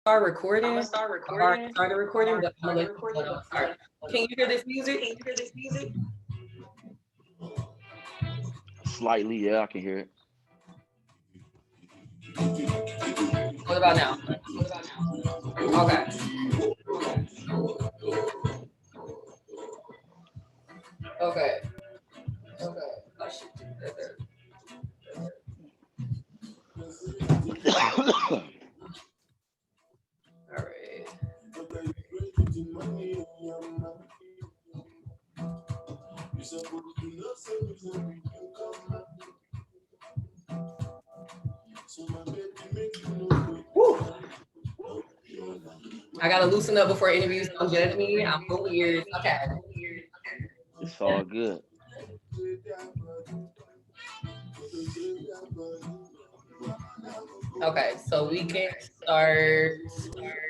start recording. I already started recording, but I'm gonna let you know when I start. Can you hear this music? Slightly, yeah, I can hear it. What about now? Okay. Okay. I should do better. All right. Woo. I gotta loosen up before interviews. Don't judge me. I'm so weird. Okay. It's all good. Okay. So we can start.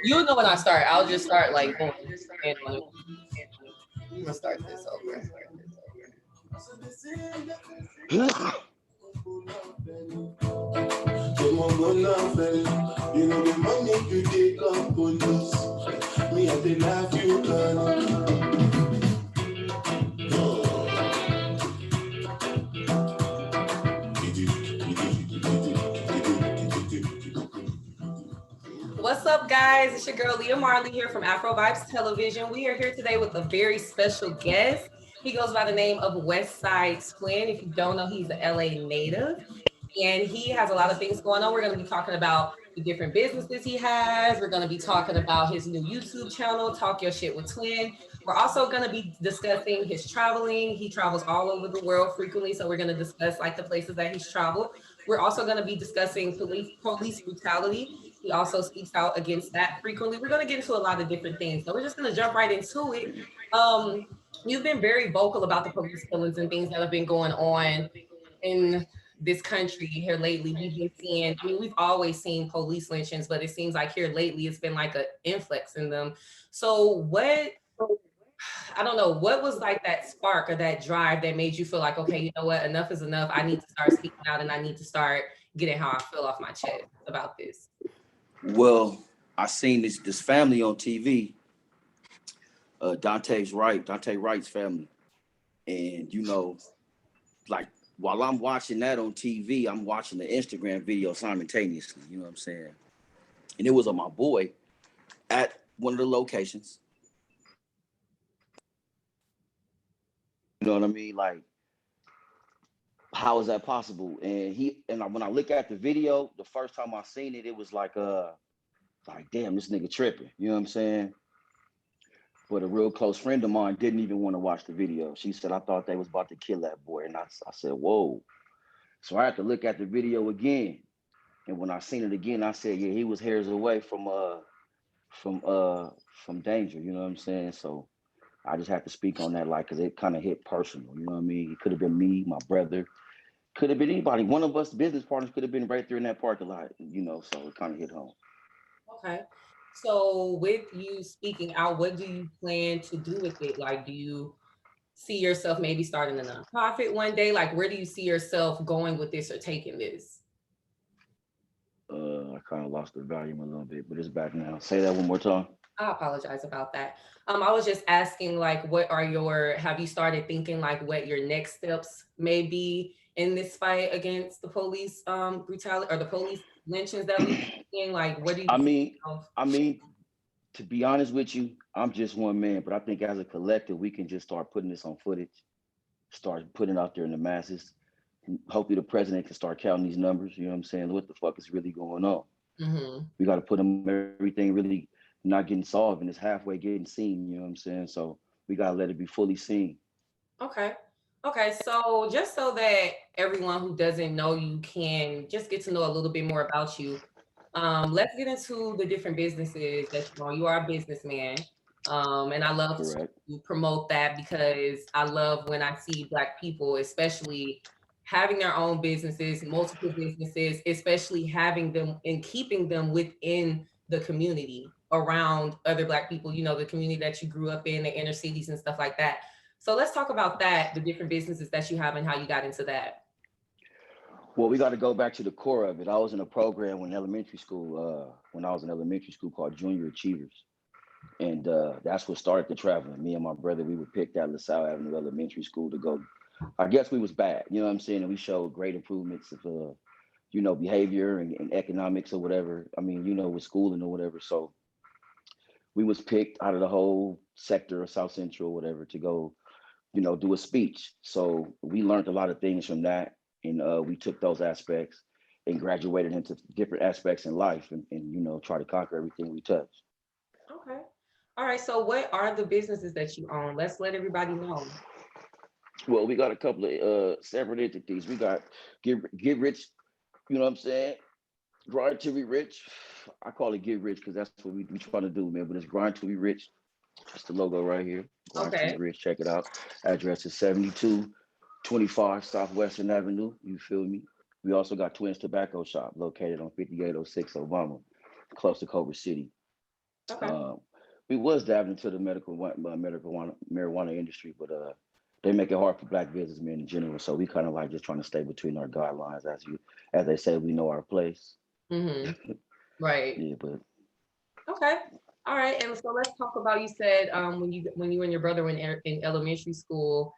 You know when I start. I'll just start like boom. And I'm gonna start this over. What's up, guys? It's your girl Leah Marlee here from Afro Vibes Television. We are here today with a very special guest. He goes by the name of Westside Twin. If you don't know, he's an LA native, and he has a lot of things going on. We're going to be talking about the different businesses he has. We're going to be talking about his new YouTube channel, Talk Your Shit with Twin. We're also going to be discussing his traveling. He travels all over the world frequently, so we're going to discuss like the places that he's traveled. We're also going to be discussing police brutality. He also speaks out against that frequently. We're going to get into a lot of different things. So we're just going to jump right into it. Um, you've been very vocal about the police killings and things that have been going on in this country here lately. We've been seeing, I mean, we've always seen police lynchings, but it seems like here lately it's been like an influx in them. So I don't know, what was like that spark or that drive that made you feel like, okay, you know what, enough is enough. I need to start speaking out and I need to start getting how I feel off my chest about this. Well, I seen this family on TV, Dante Wright's family, and like while I'm watching that on TV, I'm watching the Instagram video simultaneously. You know what I'm saying? And it was on my boy at one of the locations. You know what I mean? Like, how is that possible? And when I look at the video, the first time I seen it, it was like damn, this nigga tripping. You know what I'm saying? But a real close friend of mine didn't even want to watch the video. She said, I thought they was about to kill that boy. And I said, whoa. So I had to look at the video again. And when I seen it again, I said, yeah, he was hairs away from danger. You know what I'm saying? So I just have to speak on that, like, because it kind of hit personal. You know what I mean? It could have been me, my brother, could have been anybody. One of us business partners could have been right there in that parking lot, so it kind of hit home. Okay. So with you speaking out, what do you plan to do with it? Like, do you see yourself maybe starting a nonprofit one day? Like, where do you see yourself going with this or taking this? I kind of lost the volume a little bit, but it's back now. Say that one more time. I apologize about that. I was just asking, like, have you started thinking like what your next steps may be in this fight against the police brutality or the police lynchings that we've seen? Like, what do you I think mean, I mean, to be honest with you, I'm just one man, but I think as a collective, we can just start putting this on footage, start putting it out there in the masses. Hopefully the president can start counting these numbers. You know what I'm saying? What the fuck is really going on? We got to put them everything really not getting solved and it's halfway getting seen. You know what I'm saying? So we got to let it be fully seen. Okay. Okay. So just so that everyone who doesn't know you can just get to know a little bit more about you, let's get into the different businesses that you know. You are a businessman. And I love Correct. to promote that because I love when I see Black people, especially having their own businesses, multiple businesses, especially having them and keeping them within the community around other Black people, you know, the community that you grew up in, the inner cities and stuff like that. So let's talk about that, the different businesses that you have and how you got into that. Well, we got to go back to the core of it. I was in a program when I was in elementary school called Junior Achievers. And that's what started the traveling. Me and my brother, we were picked at LaSalle Avenue Elementary School to go. I guess we was bad, you know what I'm saying? And we showed great improvements of, behavior and economics or whatever. I mean, with schooling or whatever. So we was picked out of the whole sector of South Central or whatever to go, do a speech. So we learned a lot of things from that. And we took those aspects and graduated into different aspects in life and try to conquer everything we touch. Okay. All right. So what are the businesses that you own? Let's let everybody know. Well, we got a couple of separate entities. We got get rich, you know what I'm saying? Grind to be rich. I call it get rich because that's what we trying to do, man. But it's grind to be rich. That's the logo right here. Grind to be Okay. rich. Check it out. Address is 7225 Southwestern Avenue. You feel me? We also got Twins Tobacco Shop located on 5806 Obama, close to Culver City. Okay. Um, we was dabbling into the medical marijuana industry, but they make it hard for black businessmen in general. So we kind of like just trying to stay between our guidelines, as they say, we know our place. Mm-hmm. Right. Yeah, but Okay. All right. And so let's talk about, you said when you and your brother were in elementary school,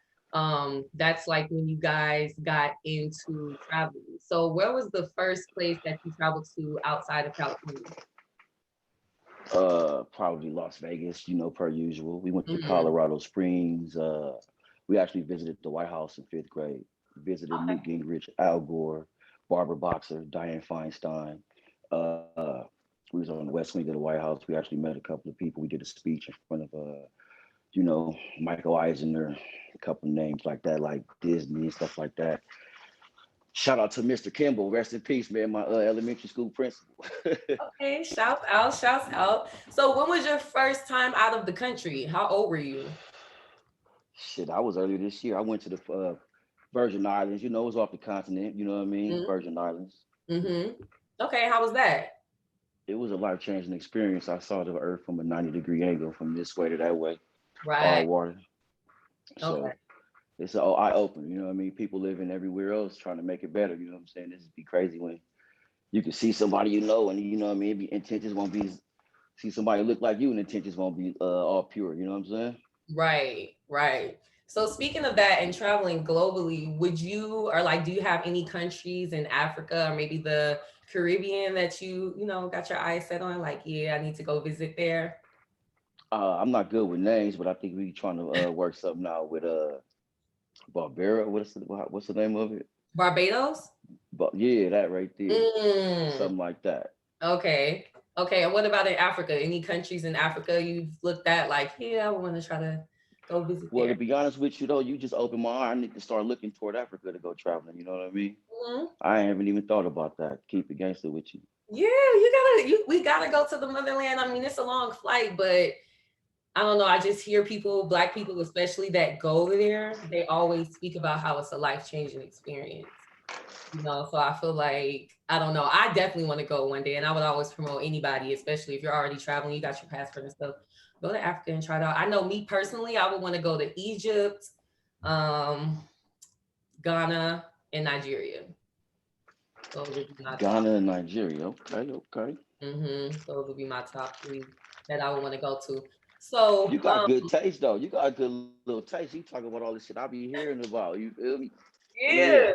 that's like when you guys got into traveling. So where was the first place that you traveled to outside of California? probably Las Vegas, per usual. We went to Mm, Colorado Springs. We actually visited the White House in fifth grade. Visited okay. Newt Gingrich, Al Gore, Barbara Boxer, Dianne Feinstein. Uh, we was on the west wing of the White House. We actually met a couple of people. We did a speech in front of Michael Eisner, a couple of names like that, like Disney and stuff like that. Shout out to Mr. Kimball, rest in peace, man, my elementary school principal. Okay. Shouts out. Shouts out. So when was your first time out of the country? How old were you? Shit, I was earlier this year. I went to the Virgin Islands. It was off the continent. You know what I mean? Virgin Islands. Mm-hmm. Okay. How was that? It was a life changing experience. I saw the Earth from a 90-degree angle, from this way to that way, Right. all water. Okay. So it's an eye opener. You know what I mean? People living everywhere else trying to make it better. You know what I'm saying? This would be crazy when you can see somebody and what I mean. Intentions won't be see somebody look like you, and intentions won't be all pure. You know what I'm saying? Right, right. So speaking of that and traveling globally, would you or like do you have any countries in Africa or maybe the Caribbean that got your eyes set on? Like, yeah, I need to go visit there. I'm not good with names, but I think we trying to work something out with Barbera. What's the name of it? Barbados? But yeah, that right there, Mm, something like that. okay. Okay. And what about in Africa? Any countries in Africa you've looked at like, yeah, I want to try to go visit Well, to there? be honest with you though, you just opened my eye. I need to start looking toward Africa to go traveling. You know what I mean? Mhm. I haven't even thought about that. Keep it gangster with you. Yeah, we gotta go to the motherland. I mean, it's a long flight, but I don't know. I just hear people, Black people especially, that go there. They always speak about how it's a life changing experience. So I feel like I don't know. I definitely want to go one day, and I would always promote anybody, especially if you're already traveling, you got your passport and stuff. Go to Africa and try it out. I know me personally, I would want to go to Egypt, um, Ghana, and Nigeria. Those would be my top. Ghana and Nigeria. Okay, okay. Those would be my top three that I would want to go to. So, You got good taste though. You got a good little taste. You talking about all this shit I be hearing about. You feel me? Yeah. yeah.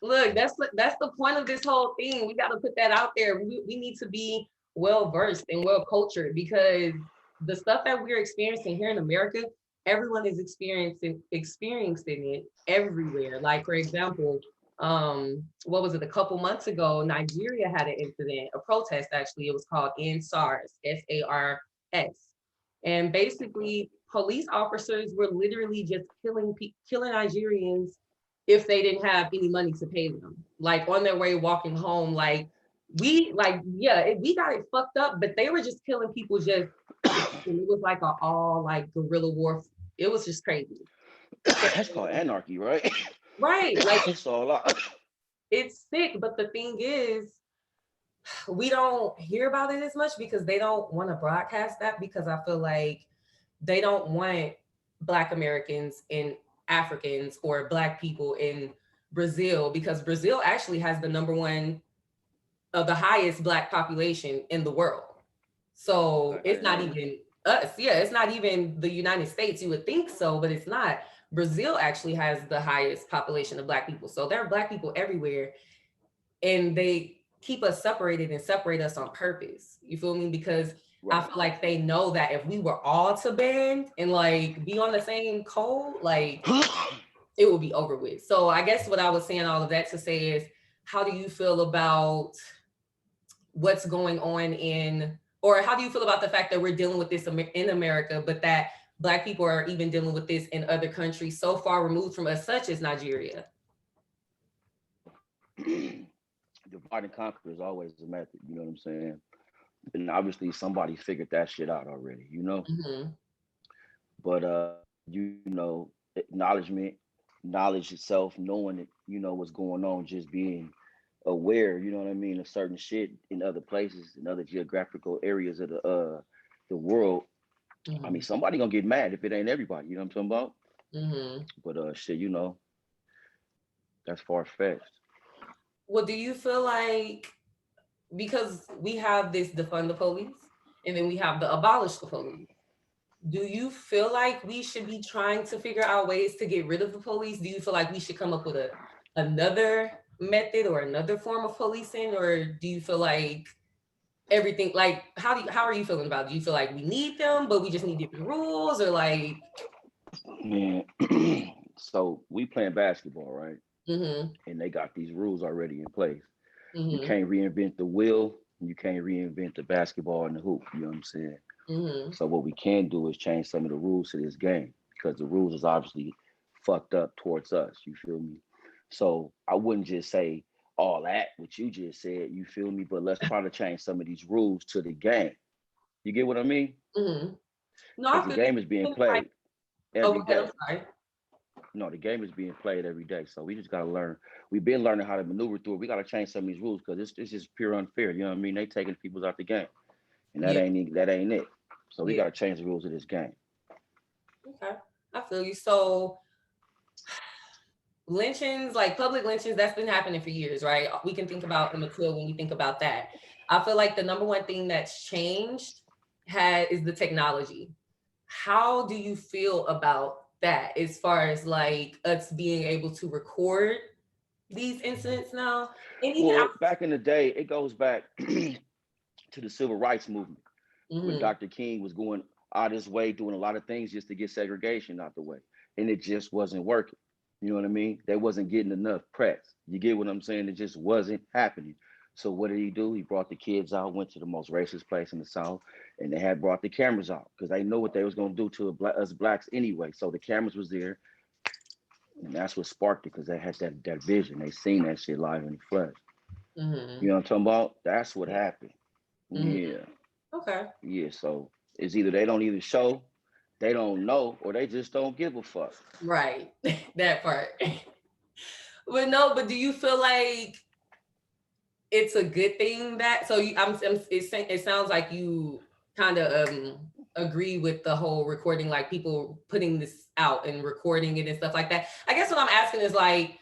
Look, that's the point of this whole thing. We got to put that out there. We need to be well versed and well cultured because the stuff that we're experiencing here in America, everyone is experiencing it everywhere. Like for example, what was it? A couple months ago, Nigeria had an incident, a protest actually. It was called End SARS, SARS, and basically police officers were literally just killing Nigerians if they didn't have any money to pay them. Like on their way walking home, we got it fucked up, but they were just killing people just and it was like a all like guerrilla war. It was just crazy. So That's called anarchy, right? right, like It's all out. it's sick, but the thing is, we don't hear about it as much because they don't want to broadcast that because I feel like they don't want Black Americans and Africans or Black people in Brazil, because Brazil actually has the number one of the highest Black population in the world. So I it's didn't not know that. even us. Yeah, it's not even the United States. You would think so, but it's not. Brazil actually has the highest population of Black people. So there are Black people everywhere, and they keep us separated and separate us on purpose. You feel me? Because I Right. feel like they know that if we were all to band and like be on the same code, like it would be over with. So I guess what I was saying all of that to say is, how do you feel about what's going on in, or how do you feel about the fact that we're dealing with this in America, but that Black people are even dealing with this in other countries so far removed from us, such as Nigeria? Divide and conquer is always a method. You know what I'm saying? And obviously somebody figured that shit out already. You know. Mm-hmm. But you know, acknowledgement, knowledge itself, knowing that you know what's going on, just being aware. You know what I mean? Of certain shit in other places, in other geographical areas of the world. I mean, Mm-hmm. somebody gonna get mad if it ain't everybody. You know what I'm talking about? Mm-hmm. But shit, you know, that's far fetched. Well, do you feel like, because we have this defund the police and then we have the abolish the police, do you feel like we should be trying to figure out ways to get rid of the police? Do you feel like we should come up with another method or another form of policing, or do you feel like everything, like how are you feeling about it? Do you feel like we need them but we just need different rules, or like? Man, so we playing basketball, right? Mm-hmm. And they got these rules already in place. You Mm-hmm. can't reinvent the wheel. You can't reinvent the basketball and the hoop. You know what I'm saying? Mm-hmm. So what we can do is change some of the rules to this game because the rules is obviously fucked up towards us. You feel me? So I wouldn't just say all that what you just said. You feel me? But let's try to change some of these rules to the game. You get what I mean? Mm-hmm. No, Because I the feel you. game is being Like, played oh, every go ahead, day. I'm sorry. No, the game is being played every day. So we just gotta learn. We've been learning how to maneuver through it. We gotta change some of these rules because it's just pure unfair. You know what I mean? They taking people out the game, and Yeah, that ain't it. So we yeah. gotta change the rules of this game. Okay, I feel you. So lynchings, like public lynchings, that's been happening for years, right? We can think about Emmett Till when we think about that. I feel like the number one thing that's changed is the technology. How do you feel about that as far as like us being able to record these incidents now? And even Well, back in the day, it goes back to the civil rights movement when mm-hmm, Dr. King was going out his way doing a lot of things just to get segregation out the way, and it just wasn't working. You know what I mean? They wasn't getting enough press. You get what I'm saying? It just wasn't happening. So what did he do? He brought the kids out, went to the most racist place in the South, and they had brought the cameras out because they know what they was gonna do to us blacks anyway. So the cameras was there, and that's what sparked it because they had that vision. They seen that shit live in the flesh. mm-hmm, You know what I'm talking about? That's what yeah, happened. mm-hmm. Yeah, Okay, yeah. So it's either they don't either show, they don't know, or they just don't give a fuck. right, that part. But no, but do you feel like it's a good thing that, so it sounds like you kind of agree with the whole recording, like people putting this out and recording it and stuff like that. I guess what I'm asking is like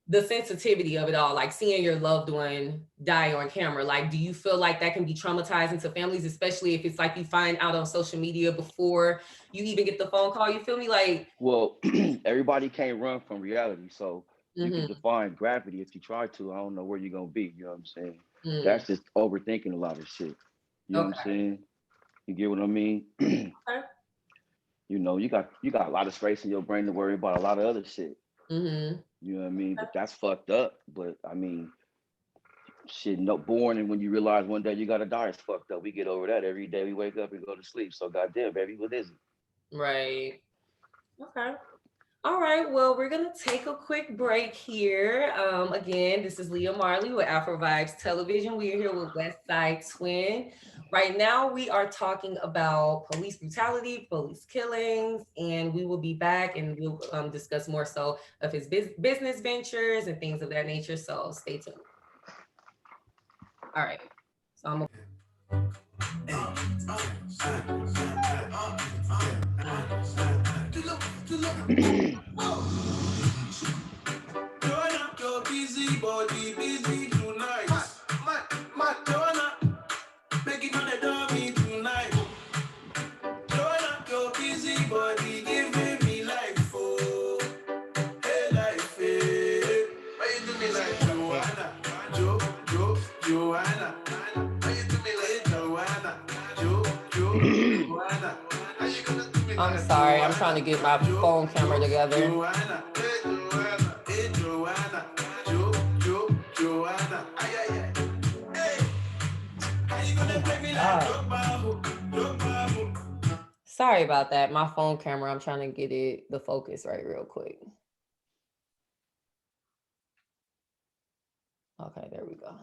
the sensitivity of it all, like seeing your loved one die on camera. Like, do you feel like that can be traumatizing to families, especially if it's like you find out on social media before you even get the phone call? You feel me? Like, Well, everybody can't run from reality. So you can mm-hmm, define gravity if you try to. I don't know where you're gonna be. You know what I'm saying? mm, That's just overthinking a lot of shit. You know what I'm okay, saying? You get what I mean? You okay, know, you got a lot of space in your brain to worry about a lot of other shit. mm-hmm, You know what I mean? But that's fucked up. But I mean, shit, no born and when you realize one day you gotta die, it's fucked up. We get over that every day. We wake up and go to sleep. So goddamn, baby, what is it? right, okay. All right, well, we're going to take a quick break here. Again, this is Leah Marlee with Afro Vibes Television. We are here with Westside Twin. Right now, we are talking about police brutality, police killings, and we will be back and we'll discuss more so of his business ventures and things of that nature. So stay tuned. All right. So I'm I'm sorry. I'm trying to get my phone camera together. Sorry about that. My phone camera, I'm trying to get it the focus right real quick. Okay, there we go.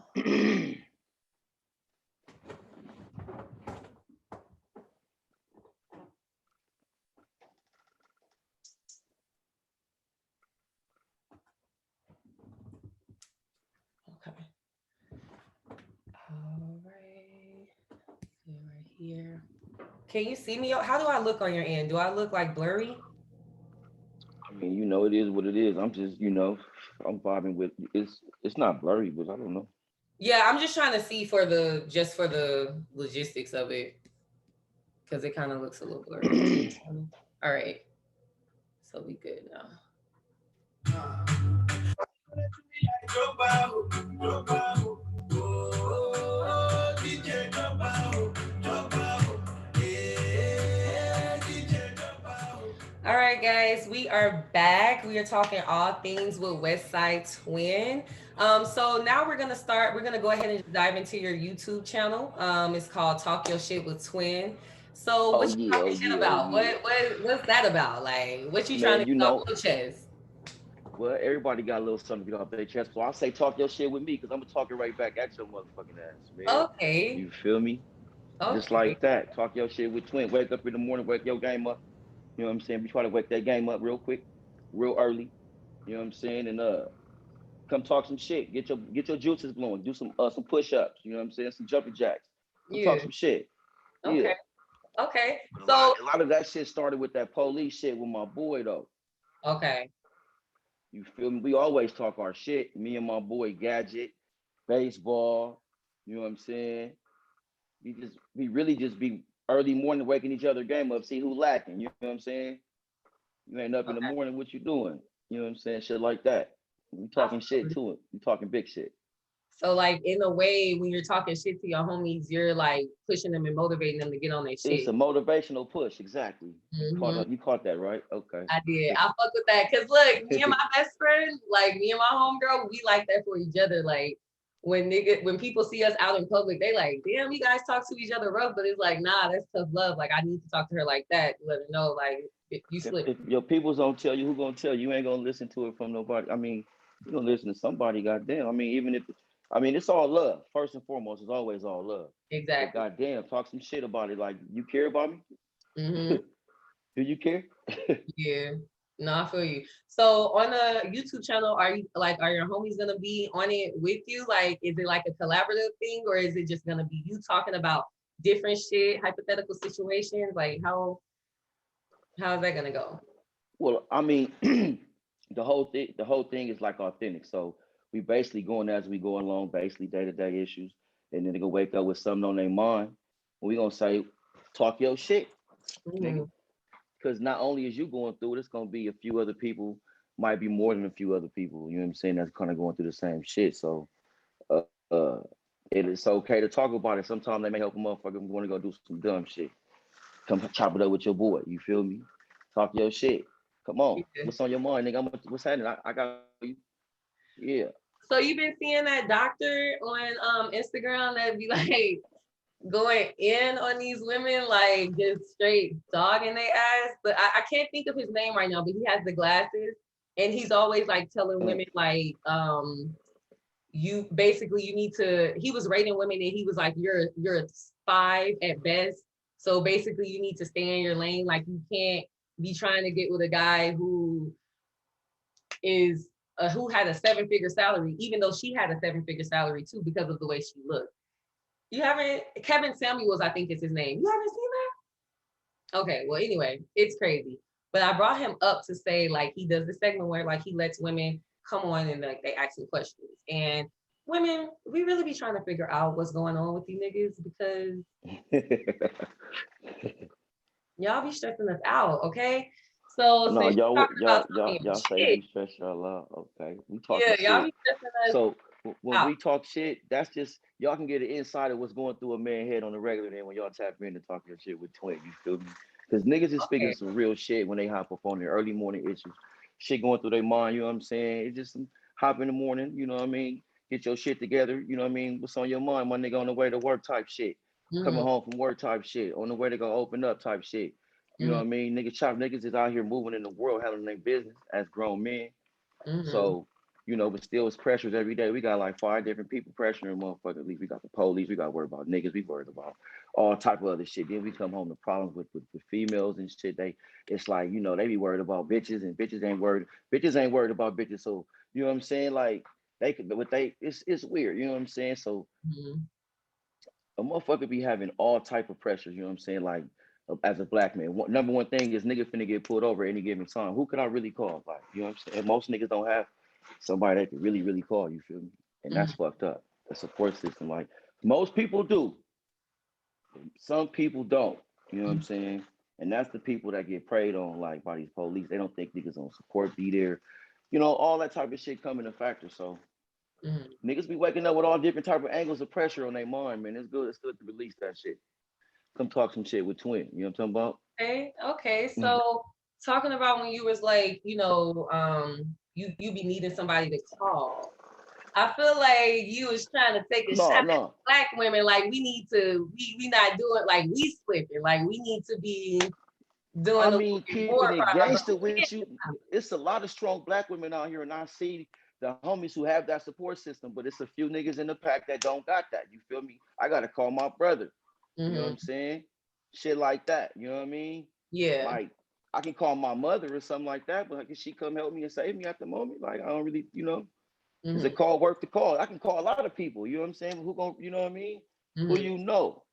Okay. All right. Right here. Can you see me? How do I look on your end? Do I look like blurry? I mean, you know, it is what it is. I'm just, you know, I'm vibing with it's not blurry, but I don't know. Yeah, I'm just trying to see for the logistics of it because it kind of looks a little blurry. All right, so we good now. All right, guys, we are back. We are talking all things with Westside Twin. So now we're gonna start. We're gonna go ahead and dive into your YouTube channel. It's called Talk Your Shit with Twin. So what Oh you yeah, talking oh shit yeah, oh about? yeah. What's that about? Like what you trying to Man, you get off know, your chest? well, everybody got a little something to get off their chest. So I say talk your shit with me because I'm gonna talk it right back at your motherfucking ass, man. Okay, You feel me? Just okay, like that. Talk your shit with Twin. Wake up in the morning, wake your game up. You know what I'm saying? We try to wake that game up real quick, real early. You know what I'm saying? And come talk some shit. Get your juices blowing. Do some push-ups. You know what I'm saying? Some jumping jacks. Come talk yeah, some shit. Yeah. okay, okay. But So a lot of that shit started with that police shit with my boy though. okay, You feel me? We always talk our shit. Me and my boy Gadget, baseball. You know what I'm saying? We really just be early morning waking each other game up, see who lacking. You know what I'm saying? You ain't up in the okay. morning, what you doing? You know what I'm saying? Shit like that. We I talking shit to it. We talking big shit. So like in a way, when you're talking shit to your homies, you're like pushing them and motivating them to get on their It's shit. a motivational push, exactly. Hmm. You caught that right? Okay. I did. I fuck with that. Cause look, me and my best friend, like me and my homegirl, we like that for each other. Like when people see us out in public, they like, damn, you guys talk to each other rough, but it's like, nah, that's tough love. Like I need to talk to her like that, let her know, like you slip. If your peoples don't tell you, who gonna tell you? You ain't gonna listen to it from nobody. I mean, you gonna listen to somebody, goddamn. I mean, it's all love. First and foremost, it's always all love. But Exactly. goddamn, talk some shit about it. Like, you care about me? Hmm. Do you care? Yeah. No, I feel you. So on the YouTube channel, are your homies gonna be on it with you? Like, is it like a collaborative thing, or is it just gonna be you talking about different shit, hypothetical situations? Like, how's that gonna go? Well, I mean, the whole thing is like authentic. So we basically going as we go along, basically day-to-day issues, and then they gonna wake up with something on their mind. We gonna say, talk your shit, nigga. Mhm. Because not only is you going through it, it's gonna be a few other people, might be more than a few other people. You know what I'm saying? That's kind of going through the same shit. So uh, uh it is okay to talk about it. Sometimes they may help a motherfucker want to go do some dumb shit. Come chop it up with your boy. You feel me? Talk your shit. Come on. Yeah. What's on your mind, nigga? What's happening? I got you. Yeah. So you've been seeing that doctor on Instagram that be like going in on these women, like just straight dogging their ass. But I can't think of his name right now, but he has the glasses and he's always like telling Uh, women like you basically you need to he was rating women and he was like you're a 5 at best, so basically you need to stay in your lane, like you can't be trying to get with a guy is who had a 7-figure salary, even though she had a 7-figure salary too because of the way she looked. You haven't Kevin Samuels, I think is his name. You haven't seen that? Okay, well anyway, it's crazy, but I brought him up to say like he does this segment where like he lets women come on and like they ask him questions, and women, we really be trying to figure out what's going on with you niggas because y'all be stressing us out, okay? So no, since you're talking about talking y'all say shit, we stress y'all out. Okay, we talking yeah, y'all shit. be stressing us So when out. we talk shit, that's just y'all can get an insight of what's going through a man's head on the regular. Then when y'all tap in and talk your shit with Twin, you feel me? Because niggas is speaking Okay. some real shit when they hop up on their early morning issues. Shit going through their mind, you know what I'm saying? It's just some hop in the morning, you know what I mean? Get your shit together, you know what I mean? What's on your mind, my nigga, on the way to work type shit. Coming Mm-hmm. home from work type shit. On the way to go open up type shit. You know what I mean? Niggas is out here moving in the world, handling their business as grown men. Mm-hmm. So, but still it's pressures every day. We got like 5 different people pressuring motherfuckers. At least we got the police, we got to worry about niggas, we worried about all type of other shit. Then we come home to problems with females and shit. It's like, they be worried about bitches and bitches ain't worried about bitches. So, you know what I'm saying? Like they could but they it's weird, you know what I'm saying? So Mm-hmm. a motherfucker be having all type of pressures, you know what I'm saying? Like as a black man, number one thing is nigga finna get pulled over any given time. Who could I really call? Like, you know what I'm saying? Most niggas don't have somebody that could really, really call, you feel me? And that's fucked up. The support system, like most people do, some people don't, you know what I'm saying? And that's the people that get preyed on, like by these police. They don't think niggas on support be there. All that type of shit come into factor. So Mm-hmm. niggas be waking up with all different type of angles of pressure on their mind, man. It's good. It's good to release that shit. Come talk some shit with Twin. You know what I'm talking about? Okay. Okay. Mm. So talking about when you was like, you be needing somebody to call. I feel like you was trying to take a shot No, at no. black women. Like we not doing like we slipping. Like we need to be doing I a little mean, bit keeping more it crime. But gangster with you. It's a lot of strong black women out here, and I see the homies who have that support system, but it's a few niggas in the pack that don't got that. You feel me? I gotta call my brother. You know what mm-hmm. I'm saying? Shit like that. You know what I mean? Yeah. Like I can call my mother or something like that, but can she come help me and save me at the moment? Like I don't really, is a Mm-hmm. call worth the call? I can call a lot of people. You know what I'm saying? Who gonna, you know what I mean? Who Mm-hmm. you know?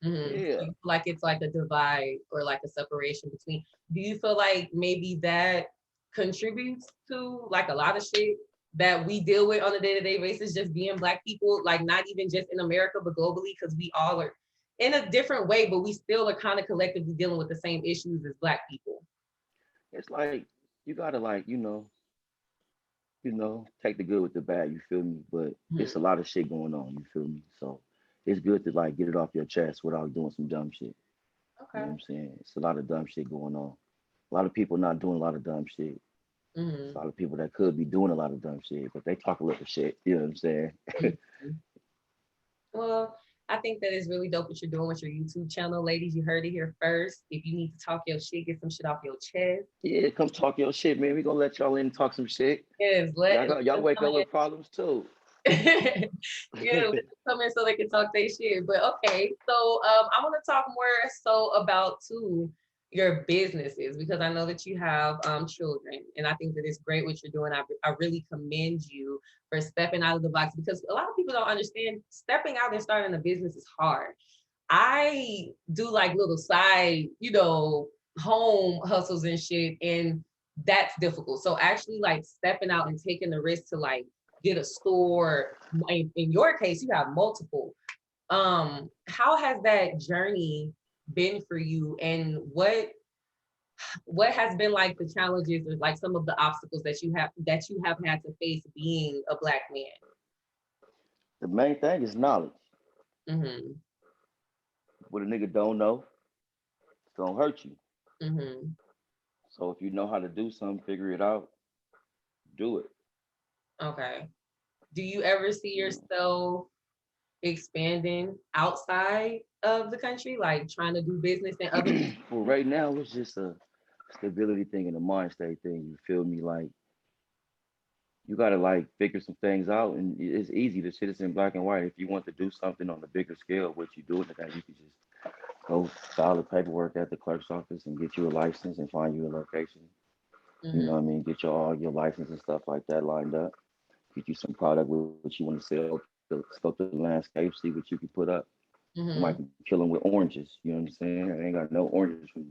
Mm-hmm. So Yeah. you feel like it's like a divide or like a separation between. Do you feel like maybe that contributes to like a lot of shit that we deal with on a day-to-day basis, just being black people, like not even just in America, but globally, because we all are in a different way, but we still are kind of collectively dealing with the same issues as black people. It's like you gotta like, take the good with the bad, you feel me? But it's Mhm. a lot of shit going on, you feel me? So it's good to like get it off your chest without doing some dumb shit. You know what Okay. I'm saying? It's a lot of dumb shit going on. A lot of people not doing a lot of dumb shit. It's a Hmm. lot of people that could be doing a lot of dumb shit, but they talk a little shit. You know what I'm saying? Well, I think that is really dope what you're doing with your YouTube channel, ladies. You heard it here first. If you need to talk your shit, get some shit off your chest. Yeah, come talk your shit, man. We gonna let y'all in and talk some shit. Yes, let Y'all them wake come up in. with problems too. Yeah, let them come in so they can talk their shit. But okay, so I want to talk more so about too your businesses because I know that you have children, and I think that it's great what you're doing. I really commend you for stepping out of the box because a lot of people don't understand stepping out and starting a business is hard. I do like little side, home hustles and shit, and that's difficult. So actually, like stepping out and taking the risk to like get a store. In your case, you have multiple. How has that journey been for you, and what has been like the challenges or like some of the obstacles that you have had to face being a black man? The main thing is knowledge. Mm-hmm. What a nigga don't know, it's gonna hurt you. Mm-hmm. So if you know how to do something, figure it out, do it. Okay. Do you ever see You know. yourself expanding outside of the country, like trying to do business in other? Well, right now it's just a stability thing and a mind state thing. You feel me? Like you gotta like figure some things out, and it's easy. The shit is in black and white. If you want to do something on a bigger scale, what you do in that, you can just go file the paperwork at the clerk's office and get you a license and find you a location. You know Mm-hmm. what I mean? Get all your license and stuff like that lined up. Get you some product with what you want to sell. Scope the landscape, see what you can put up. You might Mm-hmm. be killing with oranges. You know what I'm saying? I ain't got no oranges from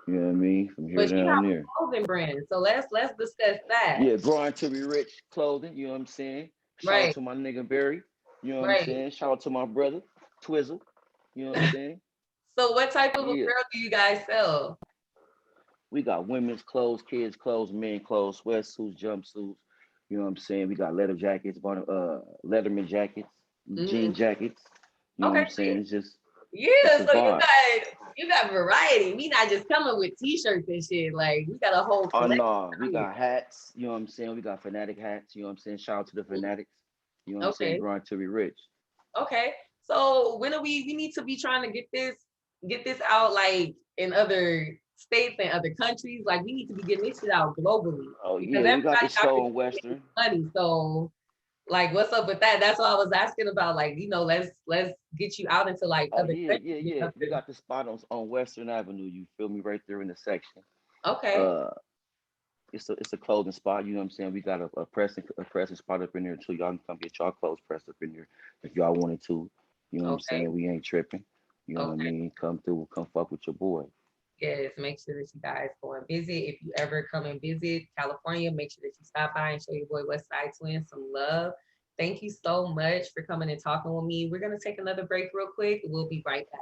you know what I mean from here But you down have there. a clothing brand, so let's discuss that. Yeah, grind to be rich clothing. You know what I'm saying? Shout out Right, to my nigga Barry. You know what I'm right. saying? Shout out to my brother Twizzle. You know what I'm saying? So what type of Yeah. apparel do you guys sell? We got women's clothes, kids' clothes, men clothes, sweatsuits, jumpsuits. You know what I'm saying? We got leather jackets, Leatherman jackets, jean Hmm. jackets. You know what Okay, I'm saying? It's yeah. a So you vibe. got got variety. We not just coming with t-shirts and shit. Like we got a whole Oh collection. no, we got hats. You know what I'm saying? We got fanatic hats. You know what I'm saying? Shout out to the fanatics. You know what I'm saying? Okay. Growing to be rich. Okay. So when are we need to be trying to get this out like in other states and other countries. Like we need to be getting this shit out globally Oh because yeah, we got everybody the out here store in making Western. money. So like what's up with that? That's what I was asking about. Like, let's get you out into like Oh other yeah, countries yeah, and yeah. We other. got the spot on Western Avenue. You feel me? Right there in the section. Okay. Uh, it's a clothing spot. You know what I'm saying? We got a pressing spot up in there too. Y'all can come get y'all clothes pressed up in there if y'all wanted to. You know what I'm Okay. saying? We ain't tripping. You know what I Okay. mean? Come through, come fuck with your boy. Yes, make sure that you guys go and visit. If you ever come and visit California, make sure that you stop by and show your boy Westside Twin some love. Thank you so much for coming and talking with me. We're gonna take another break real quick. We'll be right back.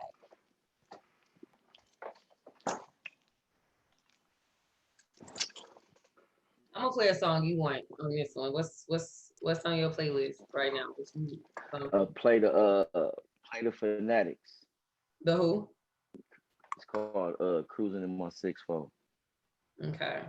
I'm gonna play a song you want on this one. What's on your playlist right now? Play the fanatics. The who? It's called Cruising in My 6'4". Okay.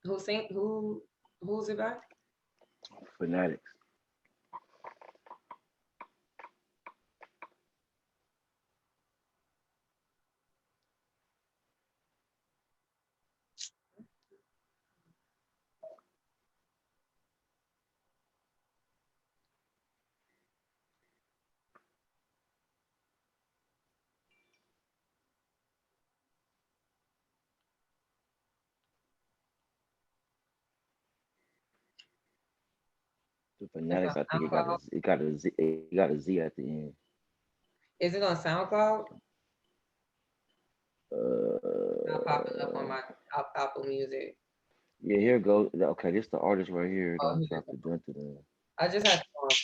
Who sing who's it by? Fanatics. The It's on fanatics. I think it got SoundCloud. a Z at the end. Is it on SoundCloud? Not popping up on Uh, my Apple Music. yeah, here goes. Okay, this the artist right here. Oh, Don't here we drop go. the dun to the. I just had to go on.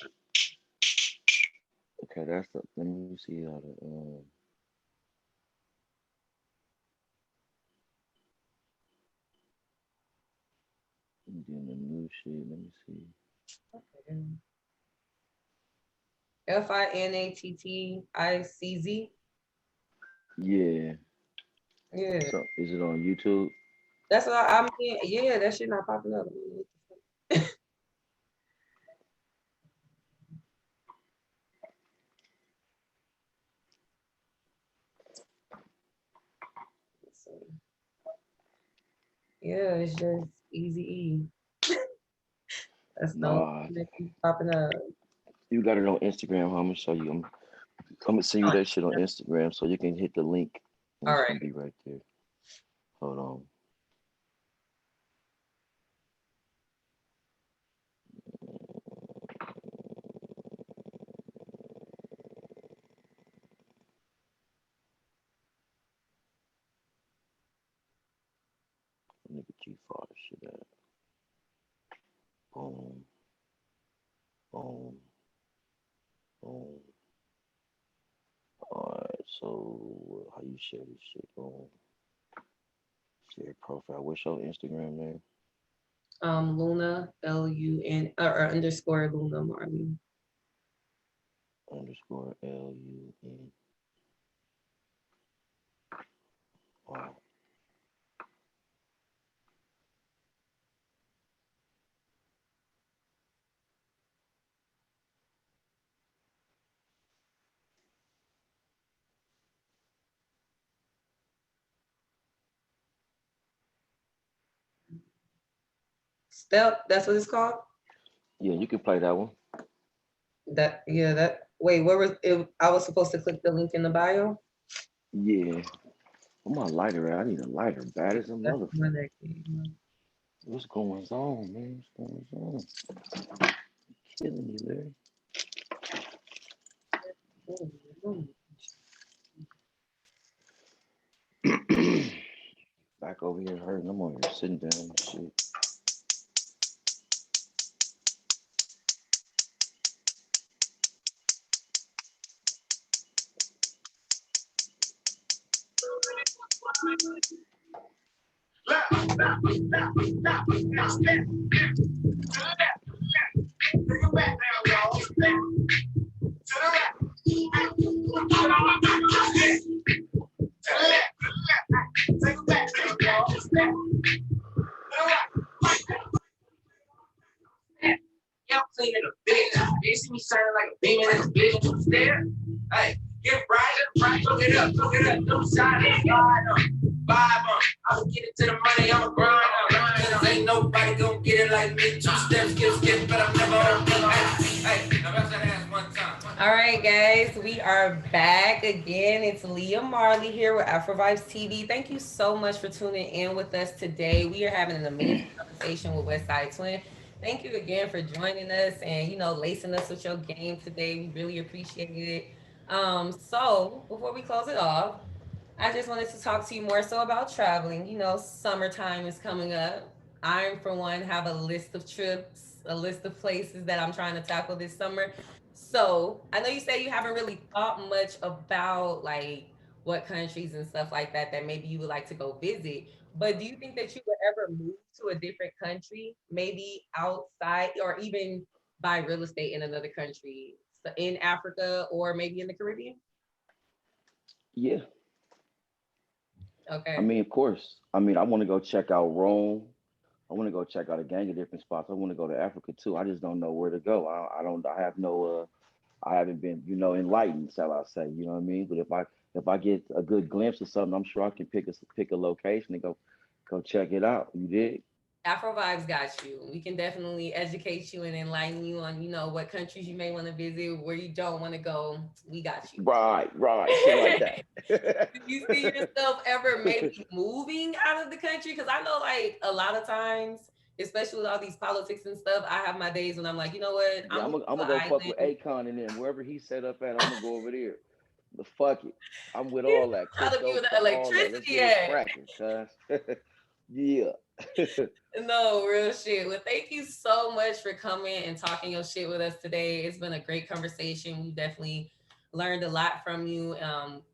Okay, that's the. Let me see how the. Doing the new shit. Let me see. FINATTICZ. Yeah. Yeah, So is it on YouTube? that's what I mean. Yeah, that shit not popping up. So, yeah, it's just Easy E. That's the only Nah, thing that keeps popping up. you got it on Instagram. I'm gonna show you. I'm gonna send you that shit on Instagram so you can hit the link and All it's right. gonna be right there. Hold on. Nigga G far shit at. Boom, boom, boom. Alright, so how you share this shit? Boom. Share profile. What's your Instagram name? Luna LUN or underscore Luna Marley. Underscore LUN. Wow. Step. That's what it's called. Yeah, you can play that one. That yeah. That wait. Where was it? I was supposed to click the link in the bio. Yeah. Where my lighter at? I need a lighter. Bad as a That's the one motherfucker. that came What's going on, man? What's going on? Killing me, Larry. up. back over here hurting. I'm over here sitting down and shit. I'm cleaning a bitch. You see me shining like a beam in this bitch. You stare. Hey, get right, look it up, no shot, vibe on. I'ma get it to the money, I'ma grind on. Ain't nobody gonna get it like me. 2 steps, skip, but I'm never on. Hey, now bounce that ass one time. All right, guys, we are back again. It's Leah Marlee here with Afro Vibes TV. Thank you so much for tuning in with us today. We are having an amazing conversation with Westside Twin. Thank you again for joining us and lacing us with your game today. We really appreciate it. So before we close it off, I just wanted to talk to you more so about traveling. Summertime is coming up. I'm, for one, have a list of trips, a list of places that I'm trying to tackle this summer. So I know you say you haven't really thought much about like what countries and stuff like that that maybe you would like to go visit. But do you think that you would ever move to a different country, maybe outside or even buy real estate in another country, so in Africa or maybe in the Caribbean? Yeah, I Okay. mean, of course. I mean, I want to go check out Rome. I want to go check out a gang of different spots. I want to go to Africa too. I just don't know where to go. I don't. I have no. I haven't been, enlightened, shall I say? You know what I mean? But if I get a good glimpse of something, I'm sure I can pick a location and go check it out. You did? Afro Vibes got you. We can definitely educate you and enlighten you on, what countries you may want to visit, where you don't want to go. We got you. Right, shit like that. Do you see yourself ever maybe moving out of the country? Because I know, like, a lot of times, especially with all these politics and stuff, I have my days when I'm like, you know what? Yeah, I'm I'm moving gonna I'm to gonna go fuck an with Akon and then wherever he set up at, I'm gonna go over there. The fuck it. I'm with all that island. Trying to be crypto with the stuff, all that. Let's electricity get it at. cracking, cuz. Yeah. No, real shit. Well, thank you so much for coming and talking your shit with us today. It's been a great conversation. We definitely learned a lot from you.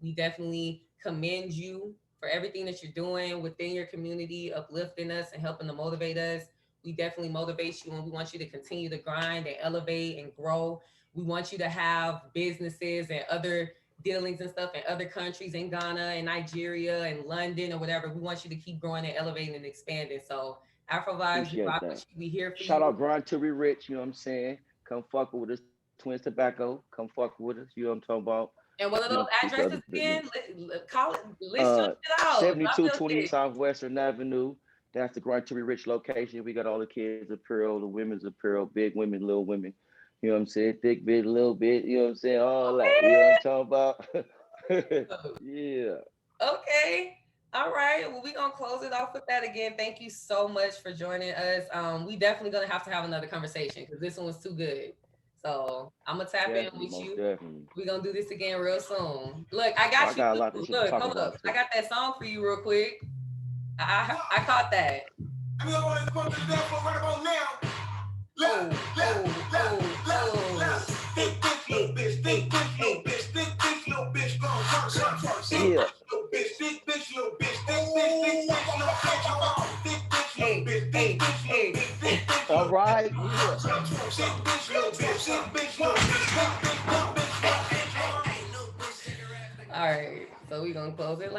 We definitely commend you for everything that you're doing within your community, uplifting us and helping to motivate us. We definitely motivate you and we want you to continue to grind and elevate and grow. We want you to have businesses and other dealings and stuff in other countries in Ghana and Nigeria and London or whatever. We want you to keep growing and elevating and expanding. So Afro Vibes, we Appreciate rock that. with you. We here for Shout you. out Grind to be rich, you know what I'm saying? Come fuck with us. Twins Tobacco, come fuck with us. You know what I'm talking about? And one of those What's the addresses other business? again, call it, list your shit out. Drop your 7220 shit. Southwestern Avenue. That's the Grind to be rich location. We got all the kids apparel, the women's apparel, big women, little women. You know what I'm saying? Thick bit, little bit. You know what I'm saying? All that. You know what I'm talking about? Yeah. Okay. All right. Well, we're gonna close it off with that again. Thank you so much for joining us. We definitely gonna have to have another conversation because this one was too good. So I'm gonna tap in Definitely, with most you. definitely. We're gonna do this again real soon. Look, I Well, I got you. got a lot of shit to Look, talk hold up. about I too. got that song for you real quick. I caught that. I'm the one that's going to the devil right about now. Oh, oh, oh, oh. Thick little bitch, thick little bitch, thick little bitch, go first. Thick Yeah. little bitch, thick little bitch, thick little bitch, thick Hey, little hey, hey. bitch, thick All little bitch, right. Yeah. All right. So we gonna close it.